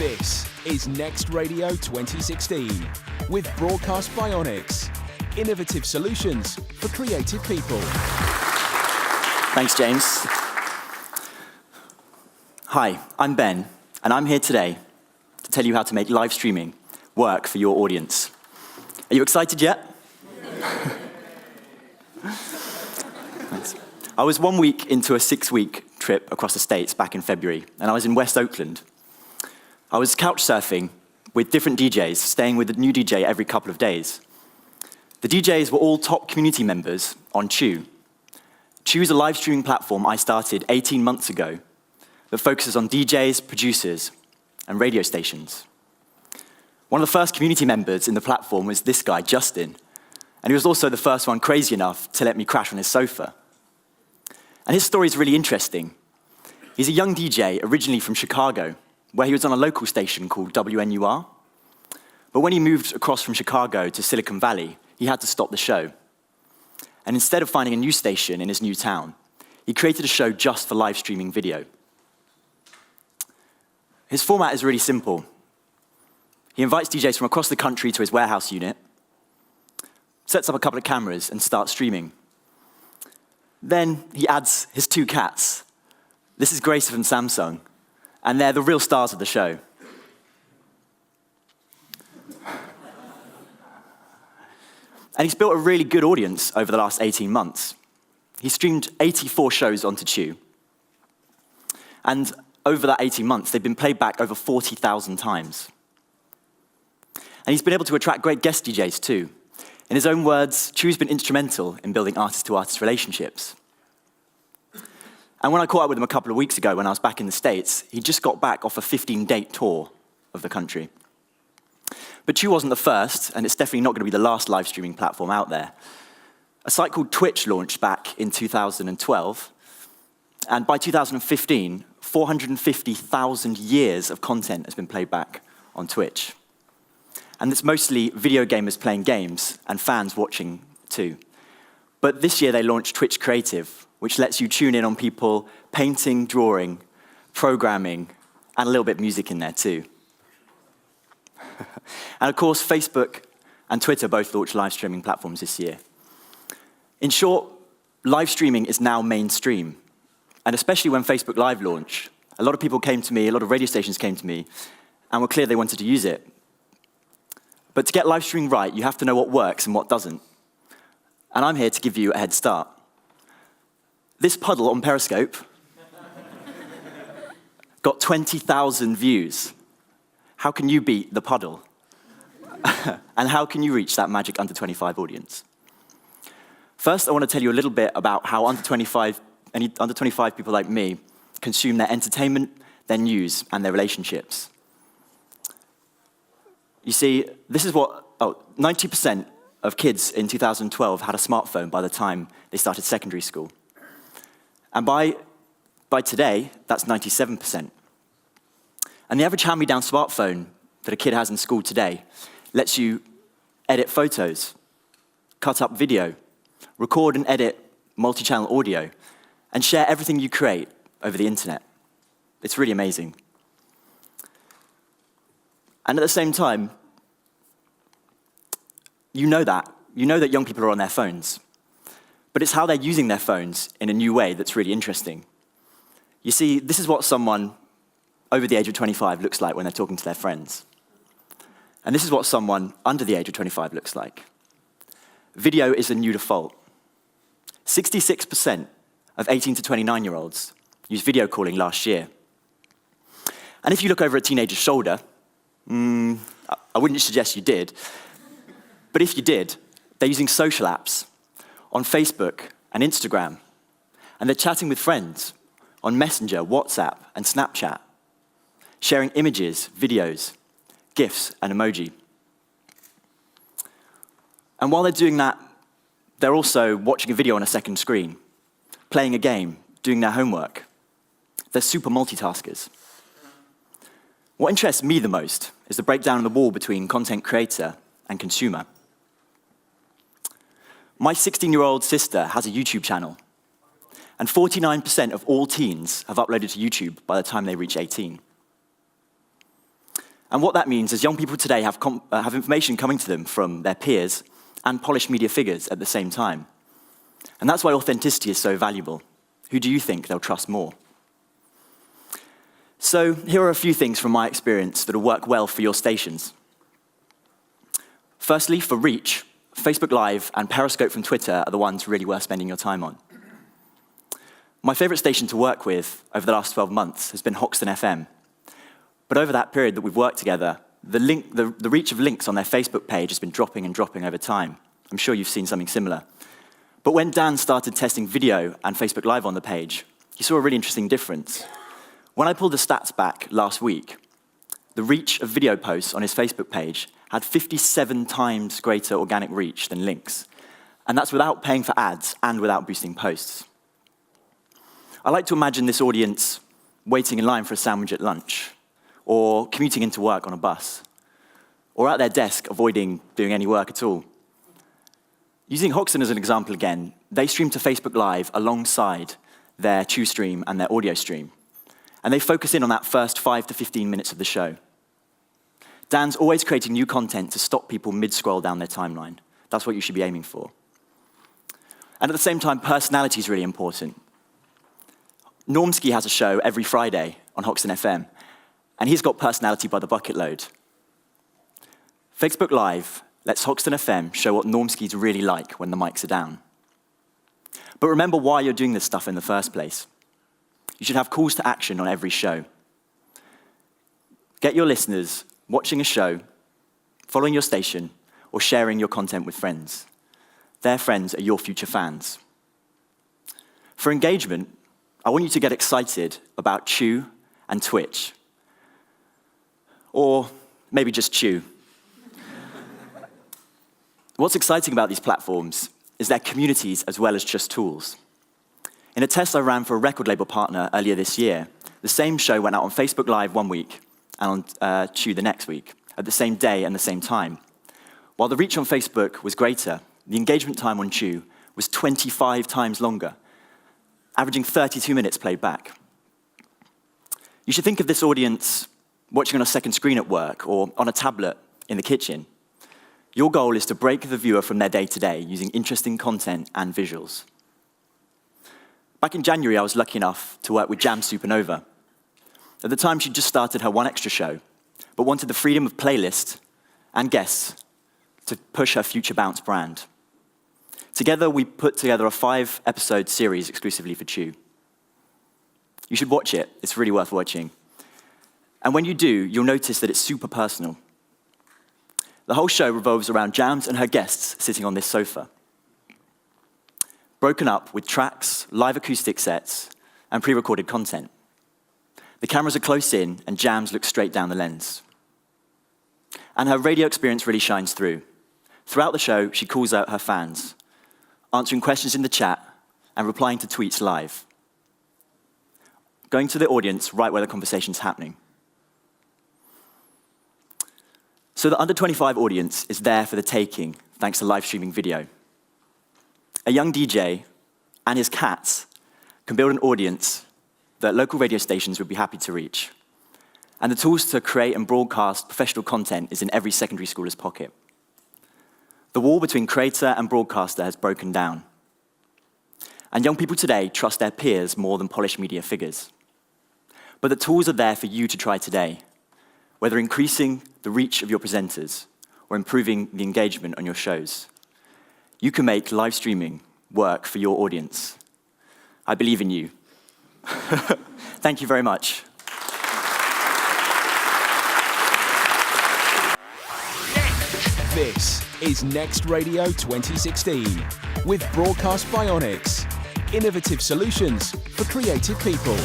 This is Next Radio 2016 with Broadcast Bionics. Innovative solutions for creative people. Thanks, James. Hi, I'm Ben, and I'm here today to tell you how to make live streaming work for your audience. Are you excited yet? Thanks. I was 1 week into a 6-week trip across the States back in February, and I was in West Oakland. I was couch surfing with different DJs, staying with a new DJ every couple of days. The DJs were all top community members on Chew. Chew is a live streaming platform I started 18 months ago that focuses on DJs, producers, and radio stations. One of the first community members in the platform was this guy, Justin, and he was also the first one crazy enough to let me crash on his sofa. And his story is really interesting. He's a young DJ originally from Chicago, where he was on a local station called WNUR. But when he moved across from Chicago to Silicon Valley, he had to stop the show. And instead of finding a new station in his new town, he created a show just for live streaming video. His format is really simple. He invites DJs from across the country to his warehouse unit, sets up a couple of cameras, and starts streaming. Then he adds his 2 cats. This is Grace and Samsung, and they're the real stars of the show. And he's built a really good audience over the last 18 months. He streamed 84 shows onto Chew. And over that 18 months, they've been played back over 40,000 times. And he's been able to attract great guest DJs too. In his own words, Chew's been instrumental in building artist-to-artist relationships. And when I caught up with him a couple of weeks ago when I was back in the States, he just got back off a 15-date tour of the country. But Chew wasn't the first, and it's definitely not going to be the last live streaming platform out there. A site called Twitch launched back in 2012, and by 2015, 450,000 years of content has been played back on Twitch. And it's mostly video gamers playing games and fans watching too. But this year they launched Twitch Creative, which lets you tune in on people painting, drawing, programming, and a little bit of music in there too. And of course, Facebook and Twitter both launched live streaming platforms this year. In short, live streaming is now mainstream. And especially when Facebook Live launched, a lot of people came to me, a lot of radio stations came to me, and were clear they wanted to use it. But to get live streaming right, you have to know what works and what doesn't. And I'm here to give you a head start. This puddle on Periscope got 20,000 views. How can you beat the puddle? And how can you reach that magic under 25 audience? First, I want to tell you a little bit about how under 25 people like me consume their entertainment, their news, and their relationships. You see, this is what 90% of kids in 2012 had a smartphone by the time they started secondary school. And by today, that's 97%. And the average hand-me-down smartphone that a kid has in school today lets you edit photos, cut up video, record and edit multi-channel audio, and share everything you create over the internet. It's really amazing. And at the same time, you know that young people are on their phones. But it's how they're using their phones in a new way that's really interesting. You see, this is what someone over the age of 25 looks like when they're talking to their friends. And this is what someone under the age of 25 looks like. Video is the new default. 66% of 18 to 29-year-olds used video calling last year. And if you look over a teenager's shoulder, I wouldn't suggest you did, but if you did, they're using social apps on Facebook and Instagram, and they're chatting with friends on Messenger, WhatsApp, and Snapchat, sharing images, videos, GIFs, and emoji. And while they're doing that, they're also watching a video on a second screen, playing a game, doing their homework. They're super multitaskers. What interests me the most is the breakdown of the wall between content creator and consumer. My 16-year-old sister has a YouTube channel, and 49% of all teens have uploaded to YouTube by the time they reach 18. And what that means is young people today have information coming to them from their peers and polished media figures at the same time. And that's why authenticity is so valuable. Who do you think they'll trust more? So here are a few things from my experience that will work well for your stations. Firstly, for reach, Facebook Live and Periscope from Twitter are the ones really worth spending your time on. My favorite station to work with over the last 12 months has been Hoxton FM. But over that period that we've worked together, the reach of links on their Facebook page has been dropping and dropping over time. I'm sure you've seen something similar. But when Dan started testing video and Facebook Live on the page, he saw a really interesting difference. When I pulled the stats back last week, the reach of video posts on his Facebook page had 57 times greater organic reach than links. And that's without paying for ads and without boosting posts. I like to imagine this audience waiting in line for a sandwich at lunch, or commuting into work on a bus, or at their desk avoiding doing any work at all. Using Hoxton as an example again, they stream to Facebook Live alongside their Chew stream and their audio stream. And they focus in on that first 5 to 15 minutes of the show. Dan's always creating new content to stop people mid-scroll down their timeline. That's what you should be aiming for. And at the same time, personality is really important. Normski has a show every Friday on Hoxton FM, and he's got personality by the bucket load. Facebook Live lets Hoxton FM show what Normski's really like when the mics are down. But remember why you're doing this stuff in the first place. You should have calls to action on every show. Get your listeners watching a show, following your station, or sharing your content with friends. Their friends are your future fans. For engagement, I want you to get excited about Chew and Twitch. Or maybe just Chew. What's exciting about these platforms is their communities as well as just tools. In a test I ran for a record label partner earlier this year, the same show went out on Facebook Live one week and on Chew the next week, at the same day and the same time. While the reach on Facebook was greater, the engagement time on Chew was 25 times longer, averaging 32 minutes played back. You should think of this audience watching on a second screen at work or on a tablet in the kitchen. Your goal is to break the viewer from their day-to-day using interesting content and visuals. Back in January, I was lucky enough to work with Jam Supernova. At the time, she'd just started her One Extra show, but wanted the freedom of playlist and guests to push her Future Bounce brand. Together, we put together a 5-episode series exclusively for Chew. You should watch it. It's really worth watching. And when you do, you'll notice that it's super personal. The whole show revolves around Jams and her guests sitting on this sofa, broken up with tracks, live acoustic sets, and pre-recorded content. The cameras are close in, and Jams look straight down the lens. And her radio experience really shines through. Throughout the show, she calls out her fans, answering questions in the chat and replying to tweets live, going to the audience right where the conversation's happening. So the under-25 audience is there for the taking, thanks to live streaming video. A young DJ and his cats can build an audience that local radio stations would be happy to reach. And the tools to create and broadcast professional content is in every secondary schooler's pocket. The wall between creator and broadcaster has broken down. And young people today trust their peers more than polished media figures. But the tools are there for you to try today, whether increasing the reach of your presenters or improving the engagement on your shows. You can make live streaming work for your audience. I believe in you. Thank you very much. This is Next Radio 2016 with Broadcast Bionics. Innovative solutions for creative people.